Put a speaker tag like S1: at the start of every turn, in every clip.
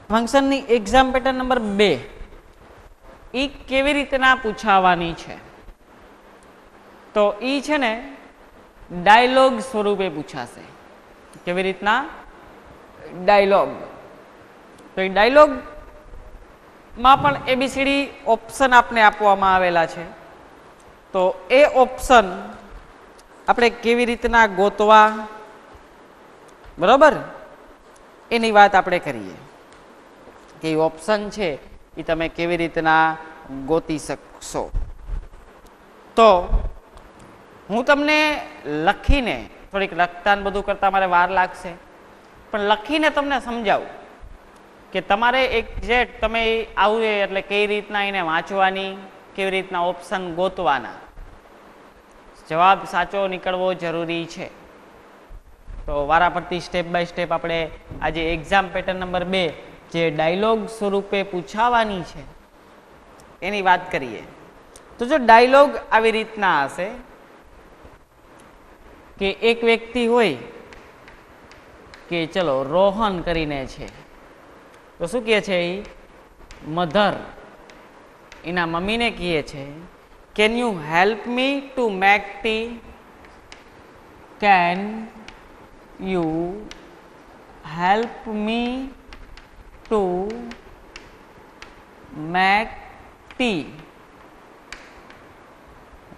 S1: ફંક્શનની exam pattern number 2 એ કેવી રીતના પૂછાવાની છે? તો એ છે ને ડાયલોગ સ્વરૂપે પૂછાશે. કેવી રીતના? ડાયલોગ. તો એ ડાયલોગમાં પણ એબીસીડી ઓપ્શન આપને આપવામાં આવેલા છે. તો એ ઓપ્શન આપણે કેવી રીતના ગોતવા, બરાબર, એની વાત આપણે કરીએ કે એ ઓપ્શન છે એ તમે કેવી રીતના ગોતી શકશો. તો હું તમને લખીને, થોડીક લખતા બધું કરતા મારે વાર લાગશે, પણ લખીને તમને સમજાવું કે તમારે એક્ઝેક્ટ તમે આવું એટલે કઈ રીતના એને વાંચવાની, કેવી રીતના ઓપ્શન ગોતવાના, જવાબ સાચો નીકળવો જરૂરી છે. તો વારાફરતી સ્ટેપ બાય સ્ટેપ આપણે આજે એક્ઝામ પેટર્ન નંબર 2 જે ડાયલોગ સ્વરૂપે પૂછાવાની છે એની વાત કરીએ. તો જો ડાયલોગ આવી રીતના હશે કે એક વ્યક્તિ હોય કે ચલો રોહન કરીને છે, તો શું કહે છે? એ મધર એના મમ્મીને કહે છે, can you help me to make tea? Can you help me to make tea?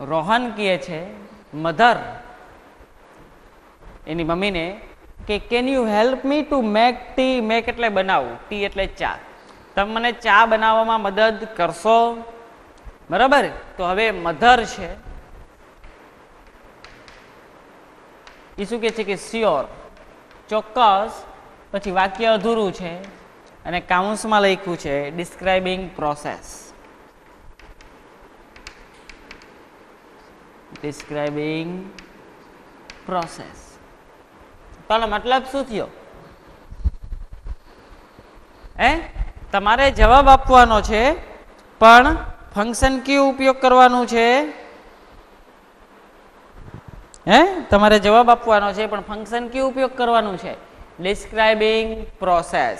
S1: Rohan કહે છે મધર એની મમ્મીને કે can you help me to make tea? Make એટલે બનાવવું, ટી એટલે ચા. તમે મને ચા બનાવવામાં મદદ કરશો, બરાબર? તો હવે મધર છે એ શું કહે છે કે શ્યોર, ચોક્કસ. પછી વાક્ય અધૂરું છે અને કાઉન્સમાં લખ્યું છે ડિસ્ક્રાઇબિંગ પ્રોસેસ. Describing process. તો આનો મતલબ શું થયો? તમારે જવાબ આપવાનો છે પણ ફંક્શન કયું ઉપયોગ કરવાનું છે? તમારે જવાબ આપવાનો છે પણ ફંક્શન કયું ઉપયોગ કરવાનું છે? Describing process.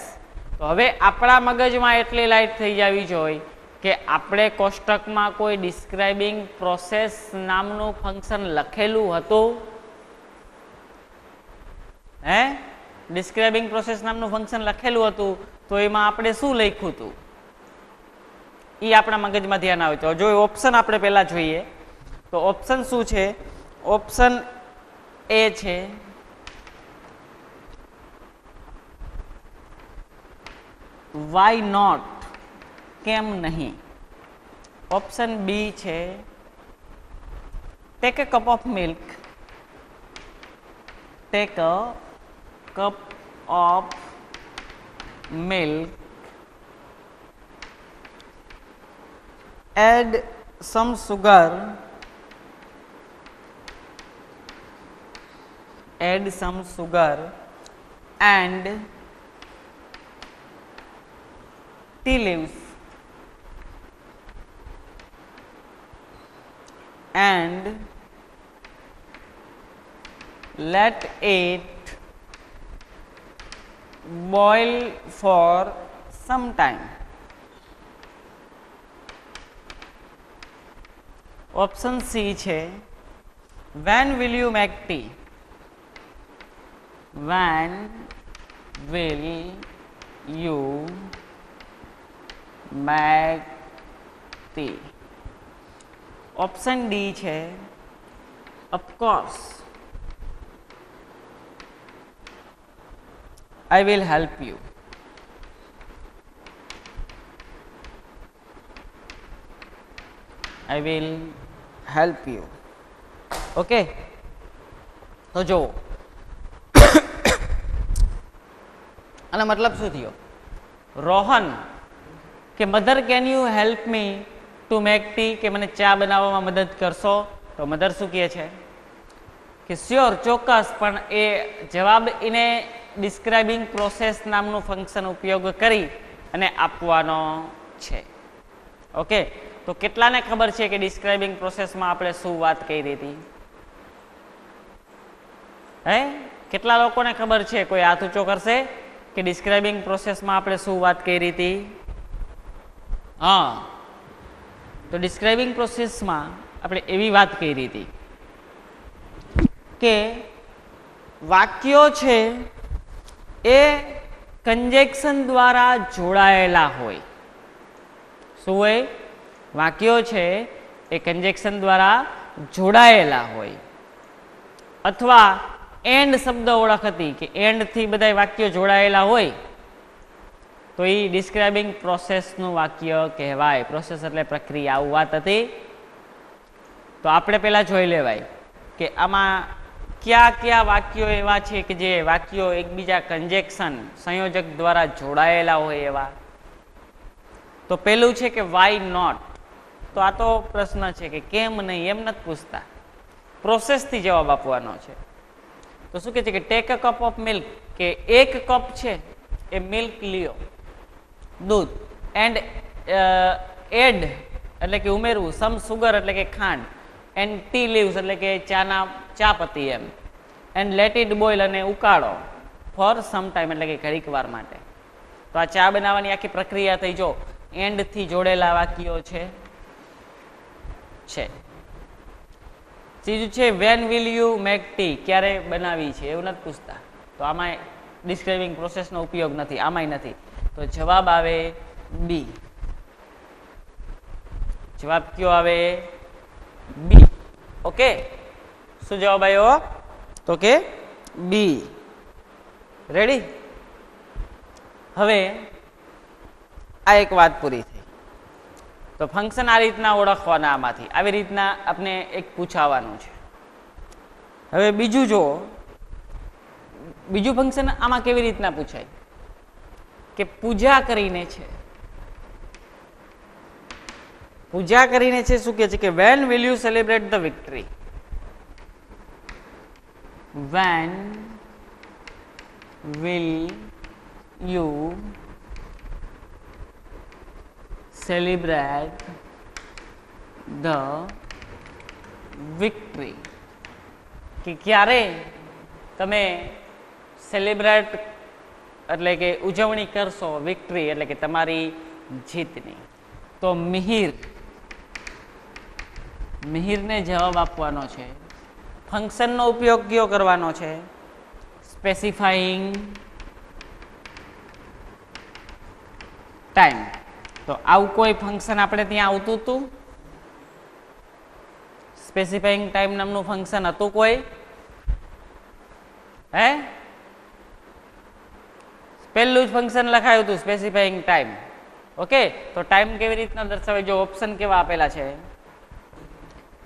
S1: તો હવે આપણા મગજમાં એટલી લાઈટ થઈ જવી જોઈએ કે આપણે કોષ્ટકમાં કોઈ ડિસ્ક્રાઇબિંગ પ્રોસેસ નામનું ફંક્શન લખેલું હતું? ડિસ્ક્રાઇબિંગ પ્રોસેસ નામનું ફંક્શન લખેલું હતું તો એમાં આપણે શું લખ્યું હતું એ આપણા મગજમાં ધ્યાન આવે. તો જો ઓપ્શન આપણે પહેલા જોઈએ તો ઓપ્શન શું છે? ઓપ્શન એ છે વાય નોટ, કેમ નહીં. ઓપ્શન બી છે take a cup of milk, take a cup of milk, add some sugar, add some sugar and tea leaves and let it boil for some time. Option C છે when will you make tea? When will you make tea? Option D છે of course I will help you. I will help you. Okay, તો જો આનો મતલબ શું થયો? રોહન કે mother can you help me to make tea? કે મને ચા બનાવવામાં મદદ કરશો? તો મધર શું કહે છે કે શ્યોર, ચોક્કસ. પણ એ જવાબ એને ડિસ્ક્રાઇબિંગ પ્રોસેસ નામનું ફંક્શન ઉપયોગ કરી અને આપવાનો છે. ઓકે, તો કેટલાને ખબર છે કે ડિસ્ક્રાઇબિંગ પ્રોસેસમાં આપણે શું વાત કરી હતી? કેટલા લોકોને ખબર છે? કોઈ હાથ ઊંચો કરશે? કે ડિસ્ક્રાઇબિંગ પ્રોસેસમાં આપણે શું વાત કરી હતી? હા, તો ડિસ્ક્રાઇબિંગ પ્રોસેસમાં આપણે એવી વાત કરી હતી કે વાક્યો છે એ કંજેક્શન દ્વારા જોડાયેલા હોય. શું હોય? વાક્યો છે એ કંજેક્શન દ્વારા જોડાયેલા હોય, અથવા એન્ડ શબ્દ ઓળખ હતી કે એન્ડ થી બધા વાક્યો જોડાયેલા હોય તો એ ડિસ્ક્રાઇબિંગ પ્રોસેસનું વાક્ય કહેવાય. પ્રોસેસ એટલે પ્રક્રિયા, આવું વાત હતી. તો આપણે પહેલા જોઈ લેવાય કે આમાં કયા કયા વાક્યો એવા છે કે જે વાક્યો એકબીજા કંજેક્શન સંયોજક દ્વારા જોડાયેલા હોય એવા. તો પહેલું છે કે વાય નોટ. તો આ તો પ્રશ્ન છે કે કેમ નહીં, એમ નથી પૂછતા, પ્રોસેસથી જવાબ આપવાનો છે. તો શું કહે છે કે take a cup of milk, કે એક કપ છે એ મિલ્ક લ્યો, દૂધ, એન્ડ એડ એટલે કે ઉમેરવું, સમ સુગર એટલે કે ખાંડ, એન્ડ ટી લીવ્સ એટલે કે ચા પત્તી એમ, એન્ડ લેટ ઇટ બોઇલ અને ઉકાળો, ફોર સમ ટાઈમ એટલે કે ઘડીક વાર માટે. તો આ ચા બનાવવાની આખી પ્રક્રિયા થઈ. જો એન્ડ થી જોડેલા વાક્યો છે. ત્રીજું છે when will you make tea, ક્યારે બનાવી છે એવું નથી પૂછતા. તો આમાં ડિસ્ક્રાઇબિંગ પ્રોસેસનો ઉપયોગ નથી, આમાંય નથી. તો જવાબ આવે બી. જવાબ કયો આવે? બી. ઓકે, શું જવાબ આવ્યો? તો કે બી. રેડી? હવે આ એક વાત પૂરી થઈ. તો ફંક્શન આ રીતના ઓળખવાના, આમાંથી આવી રીતના આપણે એક પૂછાવાનું છે. હવે બીજું જો, બીજું ફંક્શન આમાં કેવી રીતના પૂછાય કે પૂજા કરીને છે. પૂજા કરીને છે શું કહે છે કે when will you celebrate the victory? When will you celebrate the victory, કે ક્યારે તમે સેલિબ્રેટ એટલે કે ઉજવણી કરશો વિક્ટરી એટલે કે તમારી જીતની. તો મિહિરને જવાબ આપવાનો છે. ફંક્શનનો ઉપયોગ કયો કરવાનો છે? Specifying time. તો આવું કોઈ ફંક્શન આપણે ત્યાં આવતું હતું? સ્પેસિફાઈંગ ટાઈમ નામનું ફંક્શન હતું કોઈ? હે? પહેલું જ ફંક્શન લખાયું હતું સ્પેસિફાઈંગ ટાઈમ. ઓકે, તો ટાઈમ કેવી રીતના દર્શાવે? જો ઓપ્શન કેવા આપેલા છે,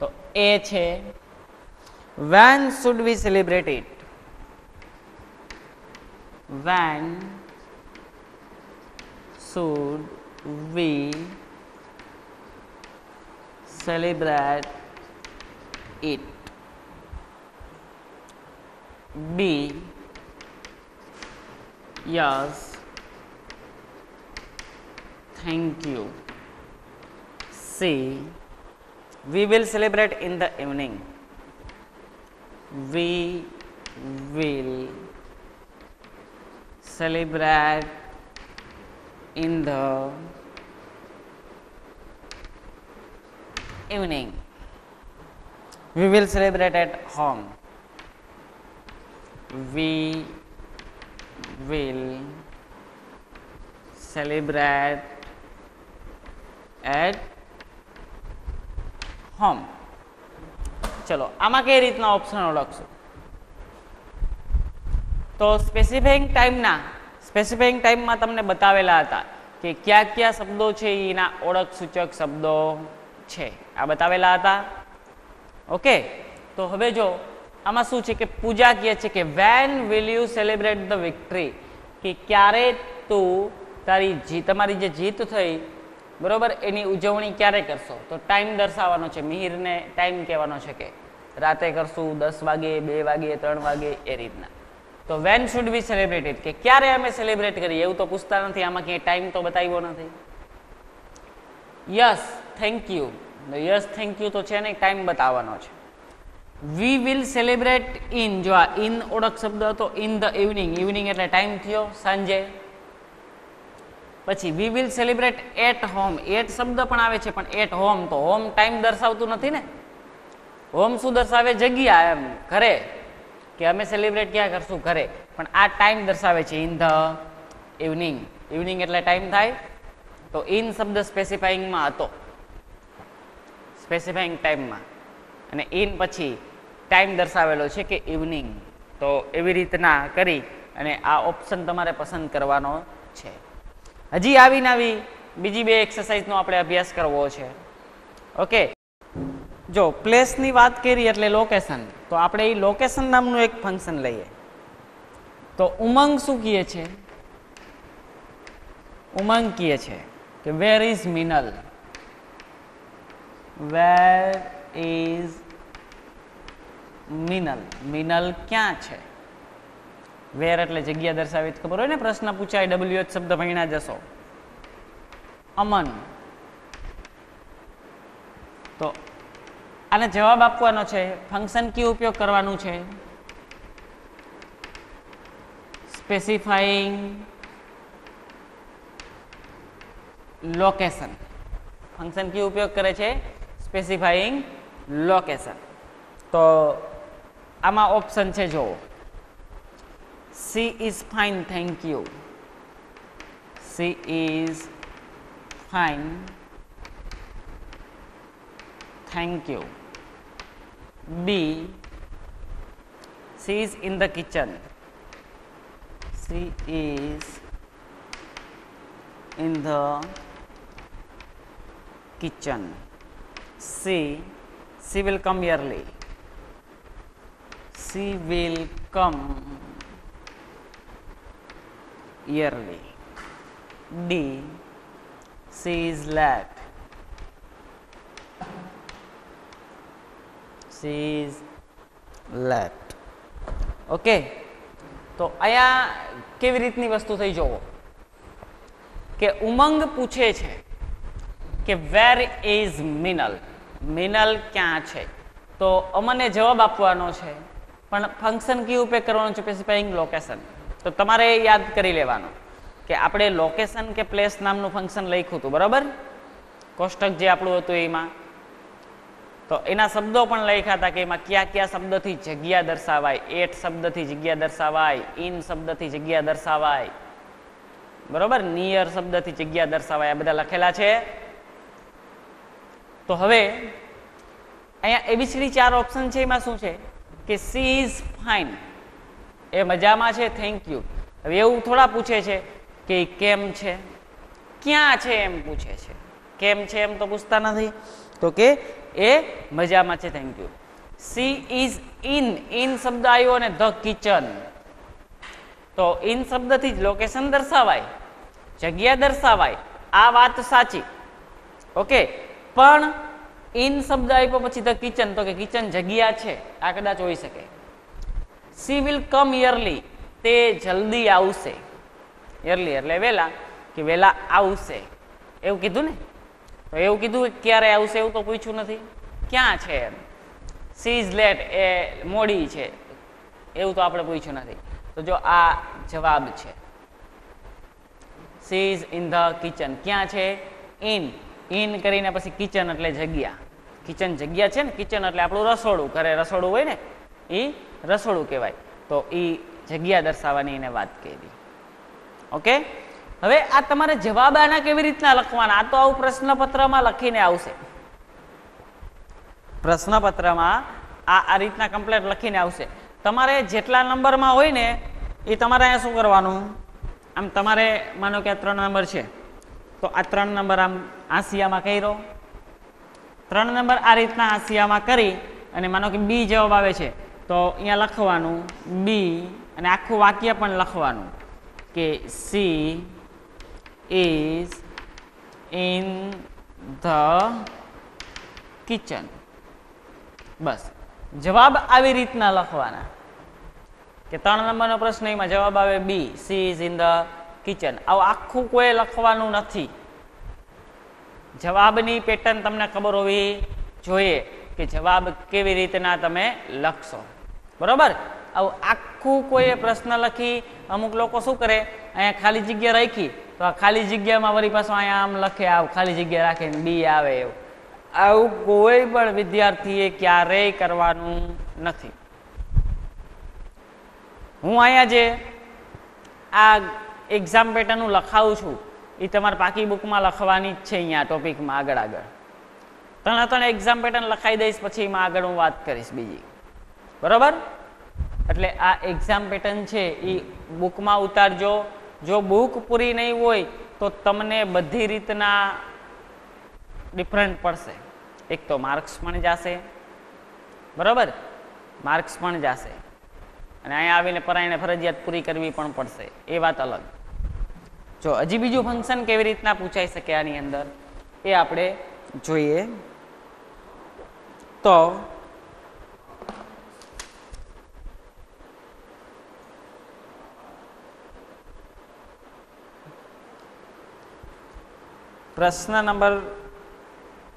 S1: તો એ છે when should we celebrate it? When should we celebrate it? B, yes, thank you. C, we will celebrate in the evening. We will celebrate in the evening. We will celebrate at home. We will celebrate at home. ચલો આમાં કઈ રીતના option ઓળખશું? તો specifying ટાઈમમાં તમને બતાવેલા હતા કે કયા કયા શબ્દો છે એના ઓળખ સૂચક શબ્દો છે, આ બતાવેલા હતા. ઓકે, તો હવે જો આમાં શું છે કે પૂજા કહે છે કે when will you celebrate the victory, કે ક્યારે તું તમારી જે જીત થઈ બરોબર એની ઉજવણી ક્યારે કરશો? તો ટાઈમ દર્શાવવાનો છે. મિહિરને ટાઈમ કહેવાનો છે કે રાતે કરશું, 10 વાગે, 2 વાગે, 3 વાગે, એ રીતના. તો when should we celebrate it, કે ક્યારે અમે સેલિબ્રેટ કરીએ એવું તો પૂછતા નથી. આમાં ક્યાંય ટાઈમ તો બતાવ્યો નથી. Yes thank you, yes thank you તો છે ને, ટાઈમ બતાવવાનો છે. વી વિલ સેલિબ્રેટ ઇન, જો આ ઇન ઓળખ શબ્દ હતો, ઇન ધ ઇવનિંગ, ઇવનિંગ એટલે ટાઈમ થયો સાંજે. પછી we will celebrate at home, at શબ્દ પણ આવે છે પણ એટ હોમ, તો હોમ ટાઈમ દર્શાવતું નથી ને. હોમ શું દર્શાવે? જગ્યા, એમ ઘરે, કે અમે સેલિબ્રેટ ક્યાં કરશું? ઘરે. પણ આ ટાઈમ દર્શાવે છે, ઇન ધ ઇવનિંગ. ઇવનિંગ એટલે ટાઈમ થાય, તો ઇન શબ્દ સ્પેસિફાઈંગમાં હતો, સ્પેસિફાઈંગ ટાઈમમાં, અને ઇન પછી ટાઈમ દર્શાવેલો છે કે ઇવનિંગ. તો એવી રીતના કરી અને આ ઓપ્શન તમારે પસંદ કરવાનો છે. હજી આવીને આવી બીજી બે એક્સરસાઇઝનો આપણે અભ્યાસ કરવો છે. ઓકે, જો પ્લેસની વાત કરી એટલે લોકેશન, તો આપણે એ લોકેશન નામનું એક ફંક્શન લઈએ. તો ઉમંગ શું કહે છે? ઉમંગ કહે છે કે where is Minal, where is Minal, Minal ક્યાં છે? વેર એટલે જગ્યા દર્શાવી, ખબર હોય ને, પ્રશ્ન પૂછાય, WH શબ્દ ભણ્યા જશો. અમન, તો આને જવાબ આપવાનો છે, ફંક્શન કી ઉપયોગ કરવાનું છે? Specifying location. ફંક્શન કી ઉપયોગ કરે છે? Specifying location. તો આમાં ઓપ્શન છે, જો she is fine thank you, she is fine thank you. B, she is in the kitchen, she is in the kitchen. C, she will come early, she will come early. D, she is late, she is late. Okay, તો અહીંયા કેવી રીતની વસ્તુ થઈ જોવો કે ઉમંગ પૂછે છે કે વેર ઇઝ મિનલ, મિનલ ક્યાં છે? તો અમને જવાબ આપવાનો છે, પણ ફંક્શન કી ઉપયોગ કરવાનું છે? Specifying location. તો તમારે યાદ કરી લેવાનું કે આપણે લોકેશન કે પ્લેસ નામનું ફંક્શન લખ્યું હતું, બરાબર? કોષ્ટક જે આપણું હતું એમાં, તો એના શબ્દો પણ લખ્યા હતા કે એમાં કયા કયા શબ્દથી જગ્યા દર્શાવાય. એટ શબ્દથી જગ્યા દર્શાવાય, ઇન શબ્દથી જગ્યા દર્શાવાય, બરોબર? નિયર શબ્દથી જગ્યા દર્શાવાય, આ બધા લખેલા છે. તો હવે અહીંયા એબીસીડી 4 ઓપ્શન છે, એમાં શું છે કે સી ઇઝ ફાઇન, એ મજામાં છે, થેન્ક યુ. હવે એવું થોડા પૂછે છે કે કેમ છે, ક્યાં છે એમ પૂછે છે. કેમ છે એમ તો પૂછતા નથી, તો કે એ મજામાં છે, thank you. She is in, in શબ્દ આવ્યો અને ધ કિચન, તો ઇન શબ્દથી જ લોકેશન દર્શાવાય, જગ્યા દર્શાવાય, આ વાત સાચી. ઓકે, પણ ઇન શબ્દ આપ્યો પછી ધ કિચન, તો કે કિચન જગ્યા છે, આ કદાચ હોઈ શકે. સી વિલ કમ યરલી, તે જલ્દી આવશે. યરલી એટલે વહેલા, કે વહેલા આવશે એવું કીધું ને. તો એવું કીધું ક્યારે આવશે એવું તો પૂછ્યું નથી, ક્યાં છે એમ. સી ઇઝ લેટ, એ મોડી છે એવું તો આપણે પૂછ્યું નથી. તો જો આ જવાબ છે. C is in the kitchen, ક્યાં છે? ઇન, ઇન કરીને પછી કિચન એટલે જગ્યા. કિચન જગ્યા છે ને, કિચન એટલે આપણું રસોડું, ઘરે રસોડું હોય ને એ રસોડું કહેવાય. તો એ જગ્યા દર્શાવવાની એને વાત કરી. ઓકે, હવે આ તમારે જવાબ આના કેવી રીતના લખવાના? આ તો આવું પ્રશ્નપત્રમાં લખીને આવશે. પ્રશ્નપત્રમાં આ રીતના કમ્પ્લેટ લખીને આવશે. તમારે જેટલા નંબરમાં હોય ને એ તમારે અહીંયા શું કરવાનું? આમ તમારે માનો કે આ 3 નંબર છે, તો આ 3 નંબર આમ આસિયામાં કર્યો, 3 નંબર આ રીતના આસિયામાં કરી અને માનો કે બી જવાબ આવે છે, તો અહીંયા લખવાનું બી, અને આખું વાક્ય પણ લખવાનું કે she is in the kitchen. બસ, જવાબ આવી રીતના લખવાના કે 3 નંબરનો પ્રશ્ન, એમાં જવાબ આવે B, she is in the kitchen. આવું આખું કોઈ લખવાનું નથી. જવાબની પેટર્ન તમને ખબર હોવી જોઈએ કે જવાબ કેવી રીતના તમે લખશો. બરોબર. આવું આખું કોઈ પ્રશ્ન લખી અમુક લોકો શું કરે, અહીંયા ખાલી જગ્યા રાખી તો આ ખાલી જગ્યામાં વળી પાછું અહીંયા આમ લખે, આવ ખાલી જગ્યા રાખીને બી આવે એવું. આવું કોઈ પણ વિદ્યાર્થીએ ક્યારેય કરવાનું નથી. હું અહીંયા જે આ એક્ઝામ પેટર્નનું લખાવું છું એ તમારે પાકી બુકમાં લખવાની જ છે. અહીંયા ટોપિકમાં આગળ આગળ ત્રણ એક્ઝામ પેટર્ન લખાઈ દઈશ, પછી એમાં આગળ હું વાત કરીશ બીજી. બરોબર. એટલે આ એક્ઝામ પેટર્ન છે એ બુકમાં ઉતારજો. જો બુક પૂરી નહીં હોય તો તમને બધી રીતના ડિફરન્ટ પડશે. એક તો માર્ક્સ પણ જશે. બરોબર. માર્ક્સ પણ જશે અને અહીંયા આવીને પરાયણે ફરજિયાત પૂરી કરવી પણ પડશે. એ વાત અલગ. જો હજી બીજું ફંક્શન કેવી રીતના પૂછાઈ શકે આની અંદર એ આપણે જોઈએ. તો પ્રશ્ન નંબર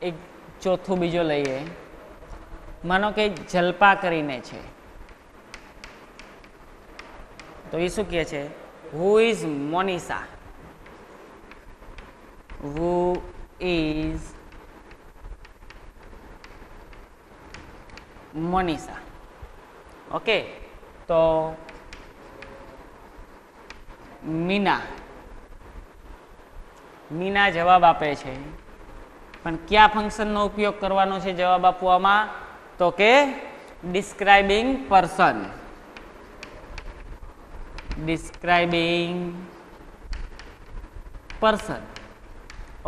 S1: એક ચોથું બીજો લઈએ. માનો કે જલ્પા કરીને છે તો એ શું કહે છે, who is Monisa? Who is Monisa? Okay. તો મીના મીના જવાબ આપે છે, પણ કયા ફંક્શનનો ઉપયોગ કરવાનો છે જવાબ આપવામાં? તો કે describing person. Describing person.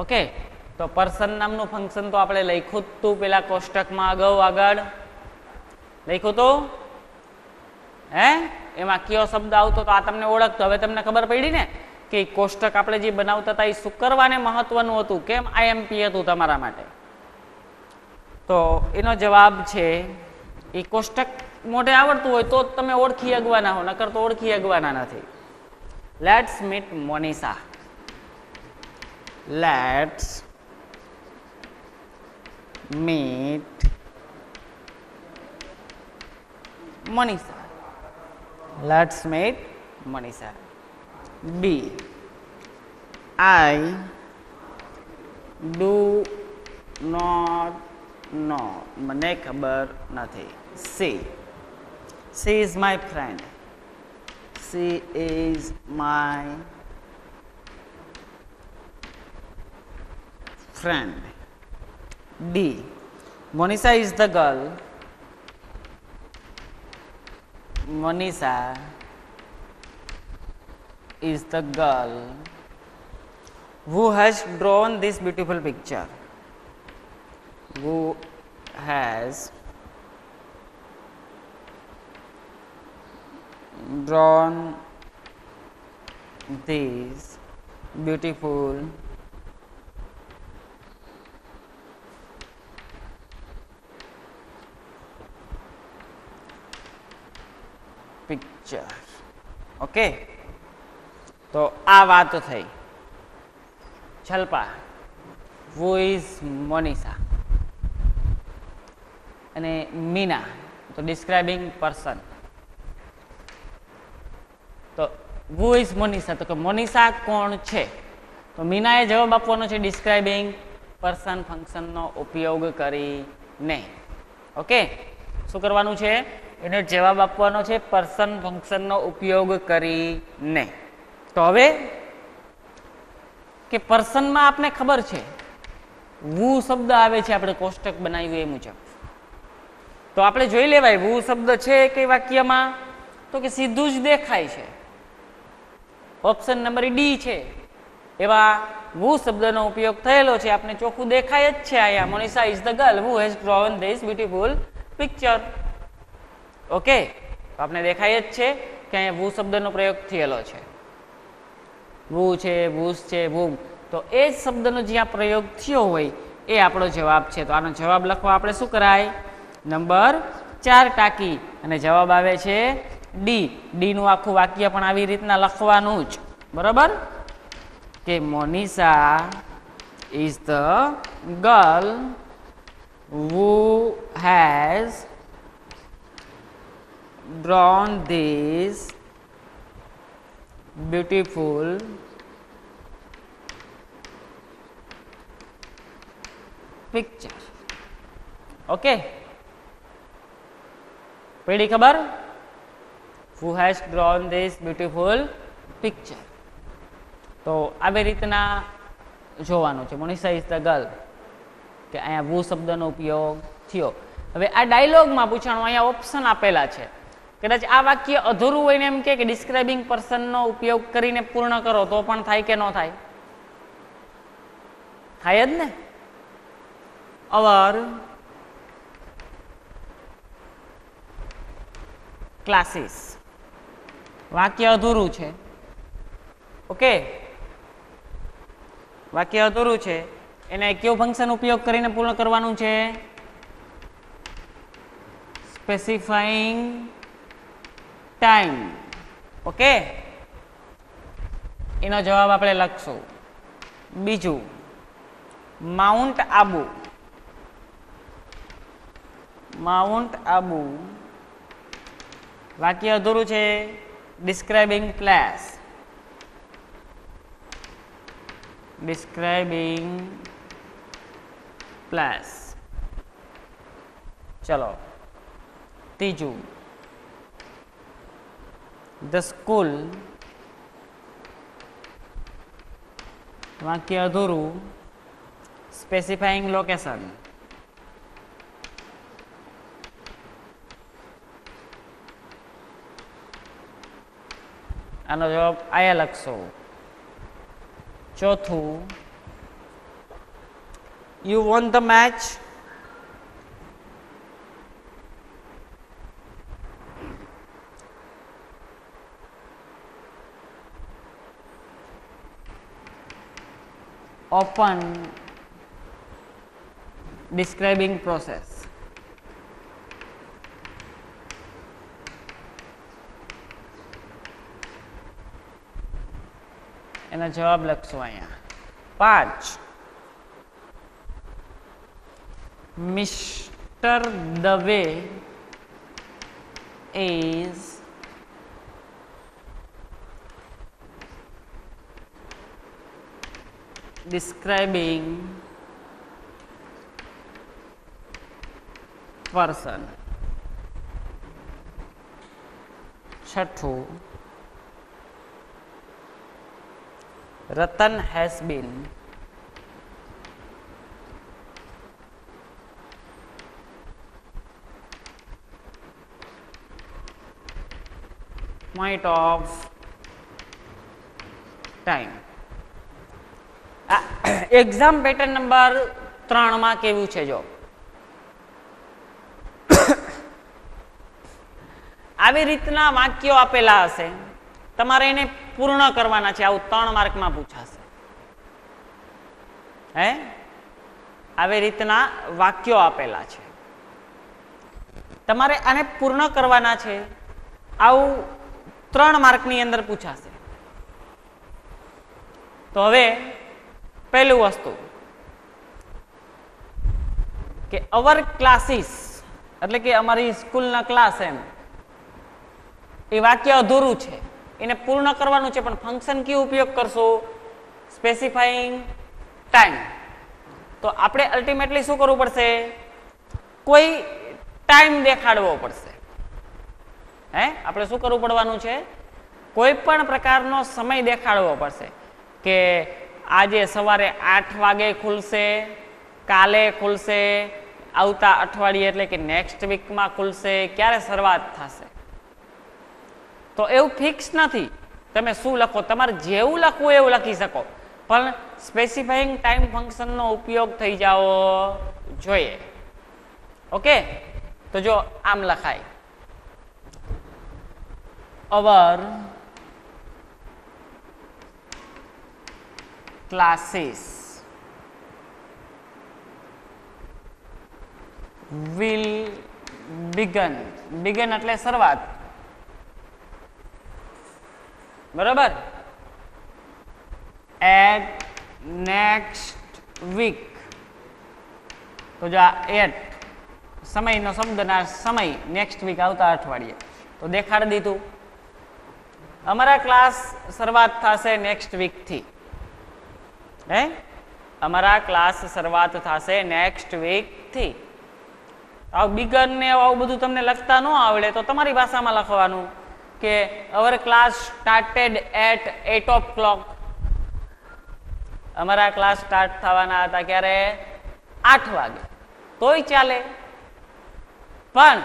S1: Okay. તો પર્સન નામનું ફંક્શન તો આપણે લખ્યું જ તું પેલા કોષ્ટકમાં અગાઉ આગળ લખ્યું હતું. હે એમાં કયો શબ્દ આવતો તો આ તમને ઓળખતો. હવે તમને ખબર પડી ને કે કોષ્ટક આપણે જે બનાવતા હતા એ શું કરવાને મહત્વનું હતું, કેમ આઈએમપી હતું તમારા માટે. તો એનો જવાબ છે એ કોષ્ટક મોઢે આવડતું હોય તો તમે ઓળખી અગવાના હો, નકર તો ઓળખી અગવાના નથી. Let's meet Monisa. Let's meet Monisa. Let's meet Monisa. B. I do not know. મને ખબર નથી. C. She is my friend. She is my friend. D. Monisha is the girl. Monisha is the girl who has drawn this beautiful picture. Who has drawn this beautiful picture. Okay. તો આ વાત થઈ જલ્પા. હુ is મોનિસા. અને મીના તો describing person. તો હુ is મોનિસા તો કે મોનિસા કોણ છે? તો મીનાએ જવાબ આપવાનો છે ડિસ્ક્રાઇબિંગ પર્સન ફંક્શનનો ઉપયોગ કરીને. ઓકે. શું કરવાનું છે? એનો જવાબ આપવાનો છે પર્સન ફંક્શનનો ઉપયોગ કરીને. તો હવે કે પર્સનમાં આપને ખબર છે વુ શબ્દ આવે છે, આપણે કોષ્ટક બનાવ્યું એ મુજબ. તો આપણે જોઈ લેવાય વુ શબ્દ છે કે વાક્યમાં, તો કે સીધું જ દેખાય છે. ઓપ્શન નંબર ડી છે એવા વુ શબ્દનો ઉપયોગ થયેલો છે, આપણે ચોખ્ખું દેખાય જ છે. અહીંયા Monisa is the girl who has drawn this beautiful picture. Okay. તો આપણે દેખાય જ છે કે અહીંયા વુ શબ્દનો પ્રયોગ થયેલો છે. વુ છે, વૂસ છે, વૂમ. તો એ જ શબ્દનો જ્યાં પ્રયોગ થયો હોય એ આપણો જવાબ છે. તો આનો જવાબ લખવા આપણે શું કરાય? નંબર 4 ટાંકી અને જવાબ આવે છે ડી. ડી નું આખું વાક્ય પણ આવી રીતના લખવાનું જ. બરોબર. કે Monisa is the girl who has drawn this beautiful picture. Okay, પડી ખબર? who has drawn this beautiful picture. તો આવી રીતના જોવાનું છે. મોનિશા ઇઝ ધ ગર્લ, કે અહીંયા વુ શબ્દનો ઉપયોગ થયો. હવે આ ડાયલોગમાં પૂછાણું, અહીંયા ઓપ્શન આપેલા છે. કદાચ આ વાક્ય અધૂરું હોય ને એમ કે ડિસ્ક્રાઇબિંગ પર્સનનો ઉપયોગ કરીને પૂર્ણ કરો તો પણ થાય કે ન થાય? થાય જ ને. અવર ક્લાસીસ, વાક્ય અધૂરું છે. ઓકે, વાક્ય અધૂરું છે, એને કયું ફંક્શન ઉપયોગ કરીને પૂર્ણ કરવાનું છે? Specifying time. ઓકે, એનો જવાબ આપણે લખશું. બીજું, માઉન્ટ આબુ. માઉન્ટ આબુ વાક્ય અધૂરું છે, ડિસ્ક્રાઇબિંગ પ્લેસ. Describing place. ચલો, ત્રીજું, ધ સ્કૂલ વાક્ય અધૂરું, સ્પેસિફાઈંગ લોકેશન. આનો જવાબ આયા લખશો. ચોથું, you won the match. Open describing process. એનો જવાબ લખશું અહીંયા. 5, mister Dave is describing person. છઠ્ઠું, Ratan has been point of time. Exam pattern number 3 માં કેવું છે જો, આવી રીતના વાક્યો આપેલા હશે, તમારે એને પૂર્ણ કરવાના છે. આવું 3 માર્કમાં પૂછાશે. હે, આવી રીતના વાક્યો આપેલા છે, તમારે આને પૂર્ણ કરવાના છે. આવું 3 માર્કની અંદર પૂછાશે. તો હવે પહેલું વસ્તુ કે અવર ક્લાસીસ એટલે કે અમારી સ્કૂલના ક્લાસ, એમ એ વાક્ય અધૂરું છે, એને પૂર્ણ કરવાનું છે, પણ ફંક્શન કયું ઉપયોગ કરશો? Specifying time. તો આપણે અલ્ટિમેટલી શું કરવું પડશે? કોઈ ટાઈમ દેખાડવો પડશે. હે, આપણે શું કરવું પડવાનું છે? કોઈ પણ પ્રકારનો સમય દેખાડવો પડશે કે આજે સવારે 8 વાગે ખુલશે, કાલે ખુલશે, આવતા અઠવાડિયે એટલે કે નેક્સ્ટ વીકમાં ખુલશે, ક્યારે શરૂઆત થશે. તો એવું ફિક્સ નથી, તમે શું લખો, તમારે જેવું લખવું એવું લખી શકો, પણ સ્પેસિફાઈંગ ટાઈમ ફંક્શનનો ઉપયોગ થઈ જવો જોઈએ. ઓકે, તો જો આમ લખાય, અવર ક્લાસીસ will begin એટલે શરૂઆત, બરાબર, at next week. તો જો આ એટ સમયનો શબ્દના સમય નેક્સ્ટ વીક આવતા અઠવાડિયે તો દેખાડી દીધું. અમારા ક્લાસ શરૂઆત થશે નેક્સ્ટ વીકથી. હે અમારા ક્લાસ શરૂઆત થશે નેક્સ્ટ વીકથી. આવું બિગન ને આવું બધું તમને લખતા ન આવડે તો તમારી ભાષામાં લખવાનું કે અવર ક્લાસ સ્ટાર્ટેડ એટ 8 o'clock. અમારા ક્લાસ સ્ટાર્ટ થવાના હતા ક્યારે? 8 વાગે. તોય ચાલે, પણ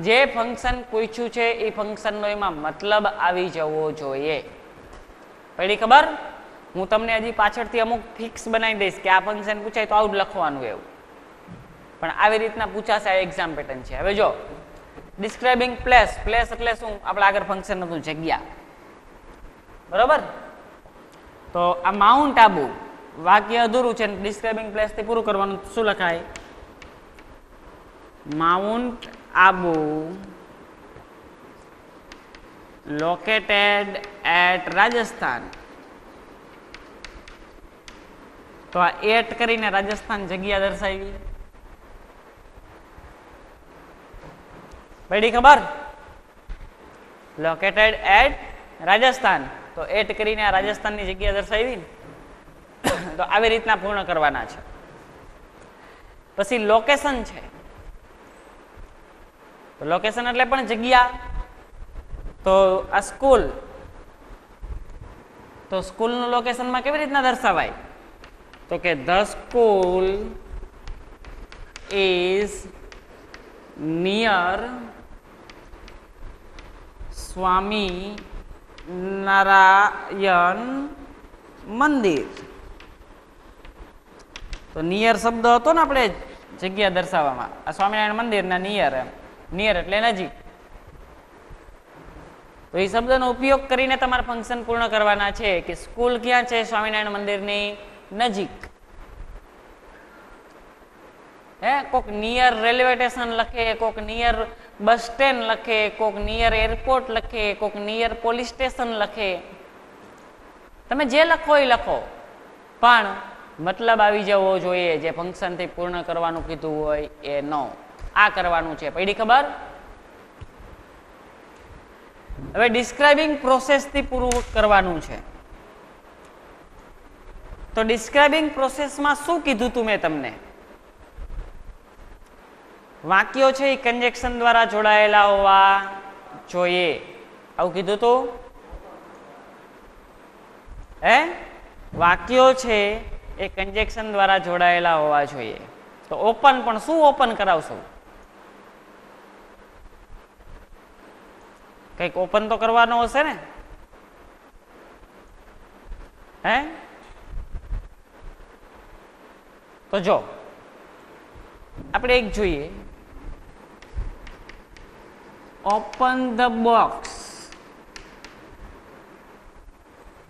S1: જે ફંક્શન પૂછ્યું છે એ ફંક્શનનો એમાં મતલબ આવી જવો જોઈએ. પડી ખબર? હું તમને હજી પાછળથી અમુક ફિક્સ બનાવી દઈશ કે આ ફંક્શન પૂછાય તો આવું જ લખવાનું એવું, પણ આવી રીતના પૂછાશે. આ એક્ઝામ પેટર્ન છે. હવે જો ડિસ્ક્રાઇબિંગ પ્લેસ. પ્લેસ એટલે શું? આપણે આગળ ફંક્શન હતું જગ્યા, બરોબર? તો આ માઉન્ટ આબુ વાક્ય અધૂરું છે, ડિસ્ક્રાઇબિંગ પ્લેસ થી પૂરું કરવાનું. શું લખાય? Mount Abu located at Rajasthan. તો આ એટ કરીને રાજસ્થાન જગ્યા દર્શાવી. પડી ખબર? લોકેટેડ એટ રાજસ્થાન તો એટ કરીને આ રાજસ્થાનની જગ્યા દર્શાવી. તો આવી રીતના પૂર્ણ કરવાના છે. પછી લોકેશન છે. તો લોકેશન એટલે પણ જગ્યા. તો આ સ્કૂલ, તો સ્કૂલનું લોકેશનમાં કેવી રીતના દર્શાવાય? તો કે the school is near Swami Narayan મંદિર. તો નિયર શબ્દ હતો ને આપણે જગ્યા દર્શાવવામાં, આ સ્વામિનારાયણ મંદિરના નિયર. નિયર એટલે નજીક. તો એ શબ્દનો ઉપયોગ કરીને તમારે ફંક્શન પૂર્ણ કરવાના છે કે સ્કૂલ ક્યાં છે? સ્વામિનારાયણ મંદિરની નજીક. હે કોક નિયર રેલવે સ્ટેશન લખે, કોક નિયર બસ સ્ટેન્ડ લખે, કોક નિયર એરપોર્ટ લખે, કોક નિયર પોલીસ સ્ટેશન લખે. તમે જે લખો એ લખો, પણ મતલબ આવી જવો જોઈએ. જે ફંક્શનથી પૂર્ણ કરવાનું કીધું હોય એ નો આ કરવાનું છે. પડી ખબર? હવે ડિસ્ક્રાઇબિંગ પ્રોસેસથી પૂરું કરવાનું છે. તો ડિસ્ક્રાઇબિંગ પ્રોસેસમાં શું કીધું તું મેં તમને? વાક્યો છે એ કન્જેક્શન દ્વારા જોડાયેલા હોવા જોઈએ. આવું કીધું તું? હે વાક્યો છે એ કન્જેક્શન દ્વારા જોડાયેલા હોવા જોઈએ. તો ઓપન પણ શું ઓપન કરાવશું? કંઈક ઓપન તો કરવાનો હશે ને? હે તો જો આપણે એક જોઈએ, ઓપન ધ બોક્સ.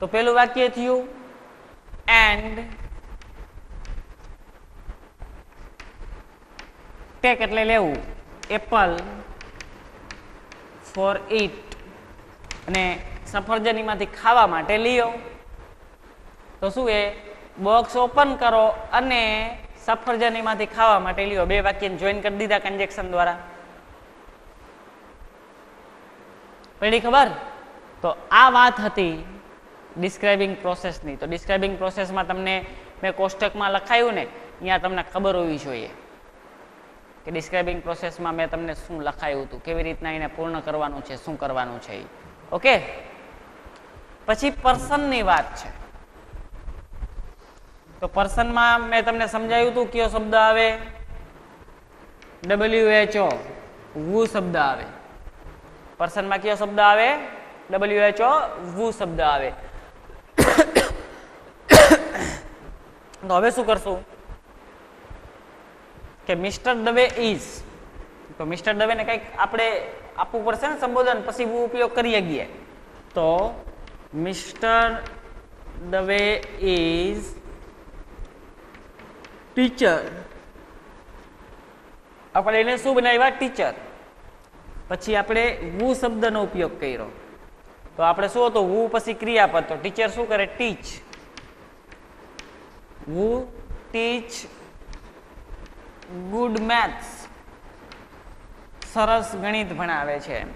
S1: તો પેલું વાક્ય થયું એન્ડ ટેક એટલે લેવું, એપલ ફોર ઇટ અને સફરજન માંથી ખાવા માટે લ્યો. તો શું એ બોક્સ ઓપન કરો અને સફરજન માંથી ખાવા માટે લ્યો. બે વાક્યને જોઈન કરી દીધા કન્જેક્શન દ્વારા. પડી ખબર? તો આ વાત હતી ડિસ્ક્રાઇબિંગ પ્રોસેસની. તો ડિસ્ક્રાઇબિંગ પ્રોસેસમાં તમને મેં કોષ્ટકમાં લખાયું ને, અહીંયા તમને ખબર હોવી જોઈએ કે ડિસ્ક્રાઇબિંગ પ્રોસેસમાં મેં તમને શું લખાયું હતું, કેવી રીતના એને પૂર્ણ કરવાનું છે, શું કરવાનું છે. ઓકે. પછી પર્સનની વાત છે. તો પર્સનમાં મેં તમને સમજાવ્યું હતું કયો શબ્દ આવે? WHO, વુ શબ્દ આવે. પર્સનમાં કયો શબ્દ આવે? WHO, વુ શબ્દ આવે. તો હવે શું કરશું કે મિસ્ટર દવે ઇઝ. તો મિસ્ટર દવે ને કંઈક આપણે આપવું પડશે ને સંબોધન, પછી વુ ઉપયોગ કરીએ ગઈએ. તો મિસ્ટર દવે ઇઝ ટીચર. આપણે એને શું બનાવ્યા? ટીચર. પછી આપણે વુ શબ્દનો ઉપયોગ કર્યો. તો આપણે શું હતું? વુ પછી ક્રિયાપદ. તો ટીચર શું કરે? ટીચ. વુ ટીચ ગુડ મેથ્સ, સરસ ગણિત ભણાવે છે.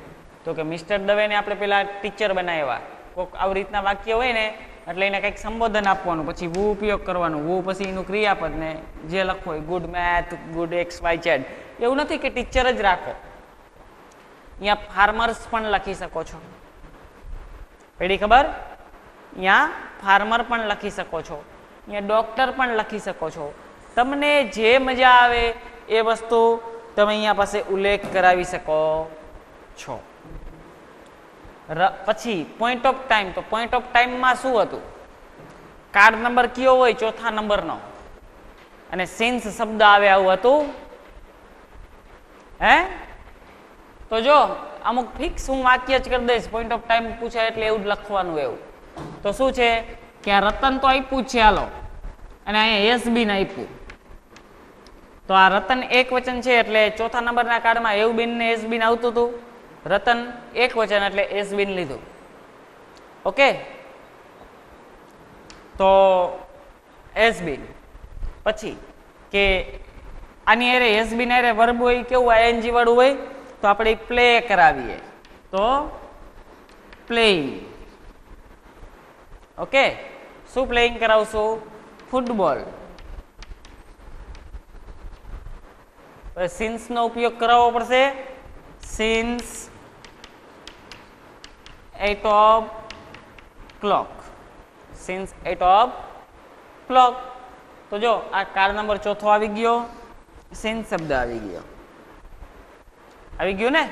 S1: તો કે મિસ્ટર દવેને આપણે પેલા ટીચર બનાવ્યા. કોઈક આવી રીતના વાક્ય હોય ને એટલે એને કંઈક સંબોધન આપવાનું, પછી વુ ઉપયોગ કરવાનું, વુ પછી એનું ક્રિયાપદ ને જે લખવું હોય, good math, good X Y Z. એવું નથી કે ટીચર જ રાખો, અહીંયા ફાર્મર્સ પણ લખી શકો છો. પેડી ખબર? અહીંયા ફાર્મર પણ લખી શકો છો, અહીંયા ડોક્ટર પણ લખી શકો છો. તમને જે મજા આવે એ વસ્તુ તમે અહીંયા પાસે ઉલ્લેખ કરાવી શકો છો. પછી પોઈન્ટ ઓફ ટાઈમ. તો પોઈન્ટ ઓફ ટાઈમમાં શું હતું? કાર્ડ નંબર કયો હોય? ચોથા નંબરનો, અને સિન્સ શબ્દ આવે આવું હતું. હે? તો જો અમુક ફિક્સ હું વાક્ય જ કરી દઈશ, પોઈન્ટ ઓફ ટાઈમ પૂછાય એટલે એવું જ લખવાનું. એવું તો શું છે કે આ રતન તો આપ્યું જ છે, હાલો, અને અહીંયા એસ બીન આપ્યું. તો આ રતન એક વચન છે એટલે ચોથા નંબરના કાર્ડમાં એવું બીન ને એસ બીન આવતું હતું. રતન એક વચન એટલે એસ બીન લીધું. ઓકે, તો એસ બીન. પછી કે આની અરે એસ બીન અરે વર્બ હોય કેવું આઈએનજી વાળું હોય, તો આપણે પ્લે કરાવીએ તો પ્લેઇંગ. ઓકે, શું પ્લેઇંગ કરાવશું? ફૂટબોલ. સિન્સ નો ઉપયોગ કરાવવો પડશે. Since 8 o'clock. Since 8 o'clock. તો જો આ કાર્ડ નંબર ચોથો આવી ગયો, સિન્સ શબ્દ આવી ગયો. આવી ગયું ને?